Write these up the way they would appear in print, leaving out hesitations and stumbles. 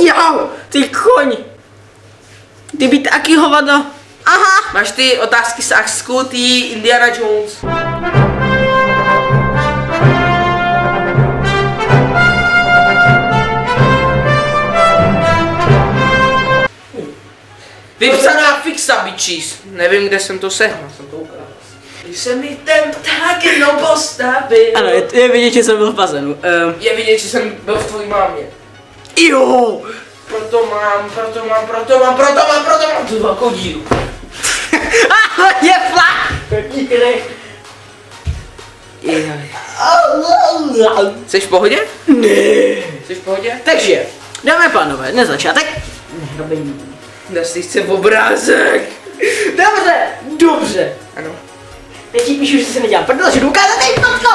Jo, ty koň. Ty být taky hovado. Aha. Máš ty otázky z Aksku, ty Indiana Jones. Vypsaná fixa, bitches. Nevím, kde jsem to sehnal, jsem to ukradl. Když se mi ten pták jednou postavil. Ano, je vidět, že jsem byl v bazénu. Je vidět, že jsem byl v tvojí mámě. Jo! Proto mám tu velkou díru. Je flak! Jsi v pohodě? Ne. Jsi v pohodě? Takže, dámy a pánové, na začátek. Dnes si chce obrázek. Dobře. Ano. Teď ti píšu, že se nedělám prdel, že jdu ukázat tady fotko.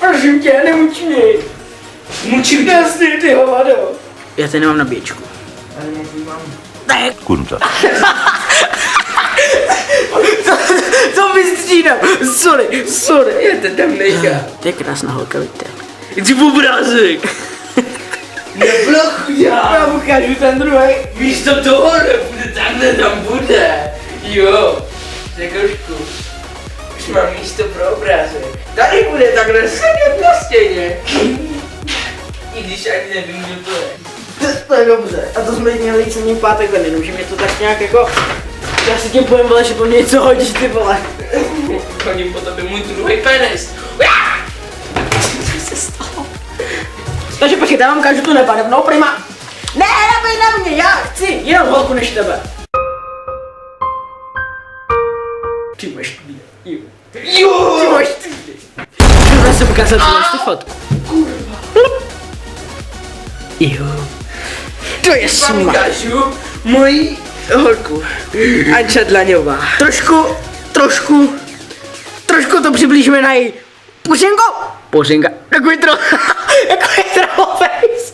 Prosím tě, nemuč mě. Mučím tě. Jasně, ty hovado. Já tady nemám nabíječku. Já nemám tvůj mámu. Ne. Kurva. Co vystřídám? Sorry. Já to tam nechám. To je krásná holka, vidíte. Chci obrázek. Neblochu já mu ukážu ten druhý. Místo toho nebude, takhle tam bude. Jo, Řekošku. Už mám místo pro obrázek. Tady bude takhle sedět na stěně. I když ani nevím, kdo to je. To je dobře. A to jsme měli celý pátek ven, jenomže mě to tak nějak jako... Já si tím povím, vole, že po mě něco hodíš, ty vole. Hodím po tobě můj druhý penis. Co se stalo? Takže počkejte, já vám ukážu tu nebarevnou prima. Ne, nebej na mě, já chci jinou holku než tebe. Ty máš ty. Jo! Ty máš ty. Můžu zase ukázat tu fotku. Kurva. Jo. To je smak. Ukážu moji holku. Anča Dlaňová. Trošku to přiblížíme na její Pořenka. Takový trollface. Takový trollface.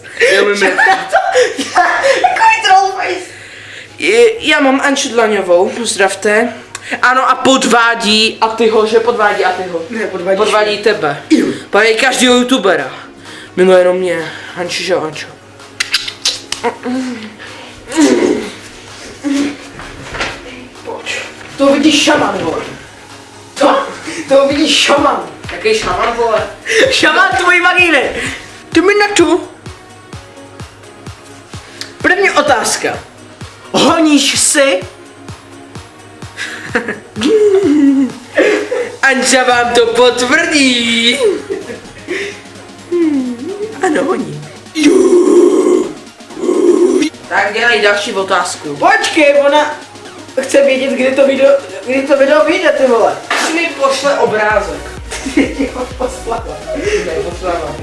Já mám Anču Dlaňovou, pozdravte. Ano a podvádí a ty ho, že podvádí a ty ho. Ne, podvádí tebe. Podvádí každýho youtubera. Mimo jenom mě. Anči, že jo, Ančo. Pojď. To vidíš šaman, vole. To vidíš šaman. Jaký šaman, vole? Šaman tvojí vagíny. Ty mi na tu. První otázka. Honíš si? Anča vám to potvrdí. Ano, honí. Tak dělej další otázku. Počkej, ona chce vědět, kdy to video vyjde, ty vole. Až mi pošle obrázek.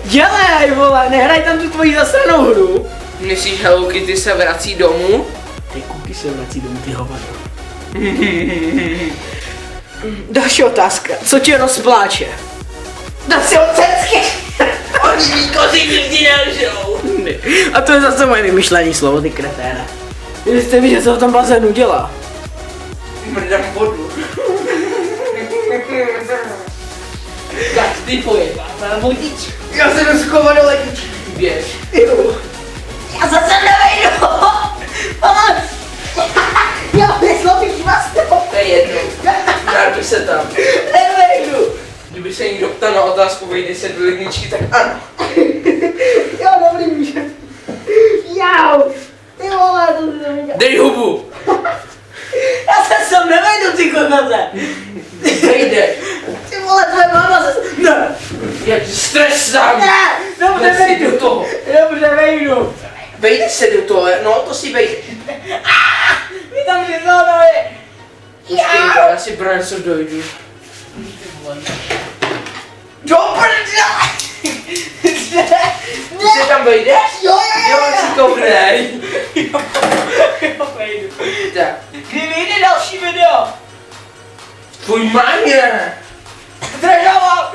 Dělej, vole, nehraj tam tu tvoji zasranou hru. Myslíš, Hello Kitty se vrací domů? Ty kuky se vrací domů, ty hovado. Další otázka. Co tě rozpláče? Dá si ocecky. Oni kozy nikdy nelžou. A to je zase moje vymyšlení slovo, ty kreténe. Vy jste viděl, co v tom bazénu dělá? Mrdám vodu. Tak ty pojebá, na vodič. Já se jdu schovat do ledničky. Běž. Jo. Já zase nevejdu. Já neslobíš vás to. To je jedno. Vrátím se tam. Nevejdu. Kdyby se někdo ptal na otázku, vejde se do ledničky, tak ano. Jo, dobrý může. Jau. Ty vole, to si to viděl. Dej hubu. Já se sem nevejdu, ty kokoce. Vejde. Ty vole, tvoje máma se... Ne. Já tě stresám. Ne, dobře vejdu. Do toho. Dobře vejdu. Vejde se do toho, no to si vejdeš. Vy tam přiznávají. Já si pro něco dojdu. Do prdele! Ty se tam vejdeš? Jo, si kouknej. Jo, vejdu. Tak. Kdy vyjde další video? Tvůj mámě! Zdržoval!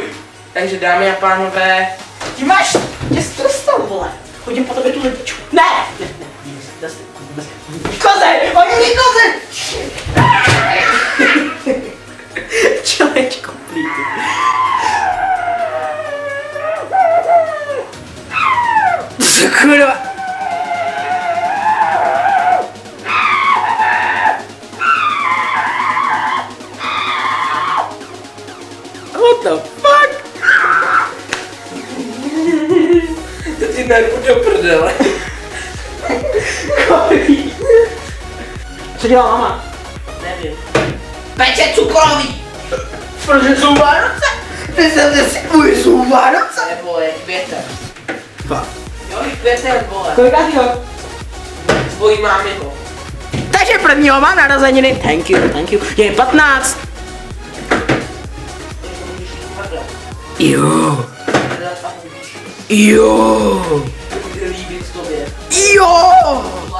Takže dámy a pánové, ty máš, tě strestal, vole. Chodím po tobě tu ledničku. Ne! Koze! Oni koze! Čelečko, plíky. kurva? What the fuck? To ty nervu do prdele. Co dělá mama? Nevím. Peče cukroví! Protože jsou Vánoce? Představte si, jsou Vánoce? Nebo je květen. Fakt. Jo, je květen, vole. Kolikátýho? Tvojí mámiho. Takže prvního má narozeniny. Thank you. Je 15. Jo. Jo. Bude líbit tobě. Jo.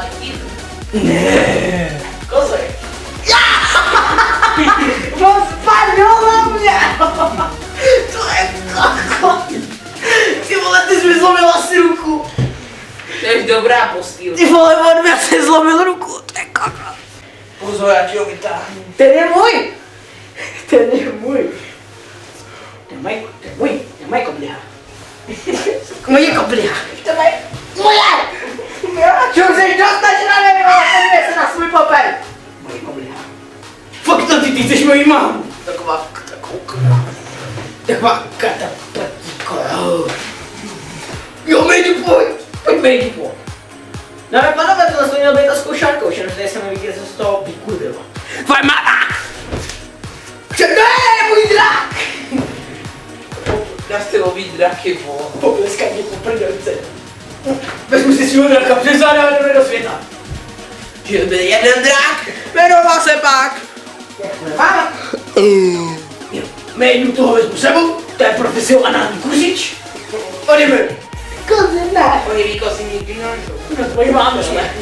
Like it. Ne. Kozek. No spadlo na mě. To je koko. Ty vole, ty jsi mi zlomil asi ruku. To je dobrá postýl. Ty vole, on mi asi zlomil ruku. To je koko. Pozor, já ti ho vytáhnu. Ten je můj. Ten je můj. To je moje kobliha. Moje kobliha. To je moje. Čo chceš dostat, že na nevím, ale podívej se na svůj papel. Moje kobliha. Fakt to ty chceš mojí mámu. Taková katapatíko. Jo, Mejdi, pojď. Pojď, Mejdi, pojď. No ale panové, tohle to měl být ta zkoušárkou, že tady jsem neviděl, co z toho vykurvilo. Tvoje máma! Ne, můj drak! Já stylový draky, vole. Popleskaj mě po prdelce. Vezmu si svýho draka, přezádáme jdeme do světa. Žil byl jeden drak, jmenoval se pak. Máma! Jménu toho vezmu sebou, to je profesionální kuřič. Odjeme. Kozy ne. Oni ví, kozy nikdy nejsou. No tvoji mámě jsme.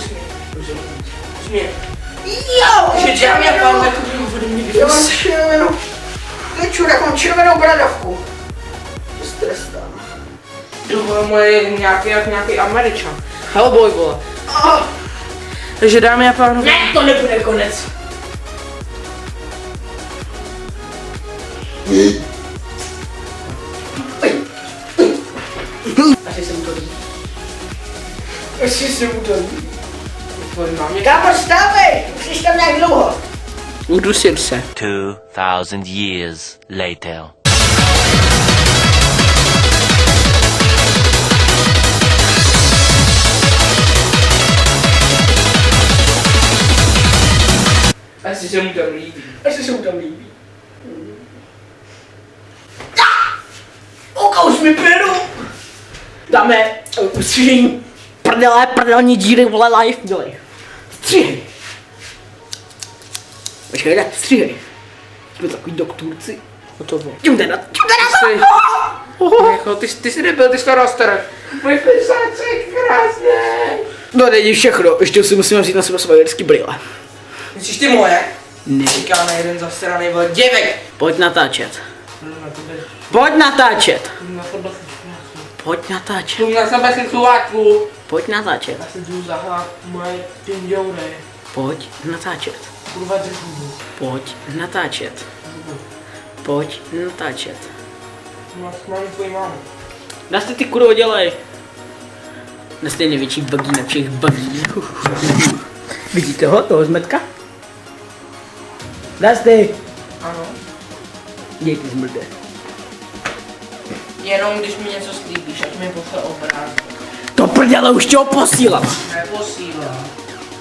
Usměr. Jo! Že dámy a pánové, Já mám červenou. Nečurek, mám červenou bradavku. Strestám. Tohle moje nějaký Američan. Hellboy, vole. Takže dámy a pánové. Ne, to nebude konec. Asi se mu to líbí. Asi se mu to líbí. Kámo, stávej! Už jsi tam nějak dlouho. Udusil se. 2,000 years later. Asi se mu tam líbí. Asi se mu tam líbí. Oka, už mi peru! Dáme střížení prdelní díry, vole, live, dělej. Stříhej. Počkej, ne, stříhej. Jsme takový doktorci. Hotovo. Jde na Jako, ty jsi nebyl, ty jsi to roztrh. Můj pisáce je krásný. No není všechno, ještě si musíme vzít na sebe svoje jirský brýle. Myslíš ty moje? Ne. Říká na jeden zasraný vole děvek. Pojď natáčet. Pojď natáčet. Na sebe si krásný. Pojď natáčet. Jdu na sebe si sluháku. Pojď natáčet. Já se jdu zahrát moje tinďoury. Pojď natáčet. Kurva držu. Pojď natáčet. Pojď natáčet. Mám tvoji mámu. Nás ty kurvo dělej. Nás ty největší bagína všech bagí. Vidíte ho, toho zmetka? Nás ty. Ano. Děj ty zmrde. Jenom když mi něco slíbíš, ať mi pošle obrázek. To prdele, už tě ho posílala. Neposílá.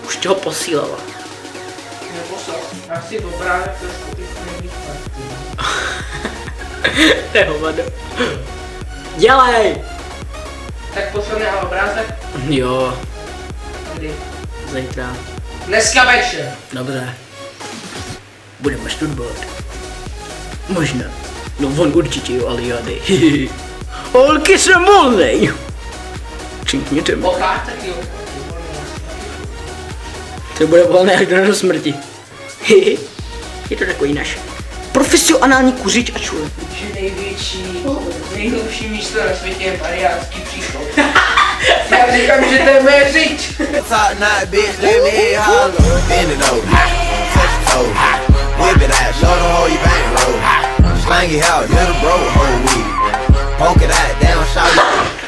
Už tě ho posílala. Neposlal. Já chci obrázek, to je skutečně nevyšle. To je hovado. Dělej! Tak pošleme na obrázek? Jo, Kdy? zítra. Dneska večer. Dobře. Budeme studovat. Možná. No on určitě jo, ale já ne. Holky, jsem volnej. Činkněte mi. Pochád taky jo. To bude volné až do smrti. Je to takový náš profesionální kuřič a čur. Že nejhlubší místo na světě je Mariánský příchod. Já říkám, že to je moje řiď. Top knot, bitch, let me holler. Bend it over, touch your toes. Whip it out, show them how you bang low. Slang it out, little bro, whole weed. Poke it out, down, shout it.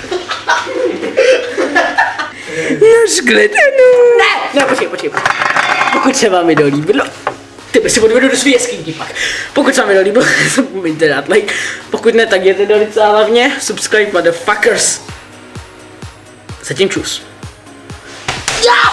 shledanou. Ne, počkej. Pokud se vám video líbilo, tebe si odvedu do své skynky pak. Pokud se vám video líbilo, zapomeňte dát like. Pokud ne, tak jděte do lice a hlavně subscribe, motherfuckers. Zatím čus. Já!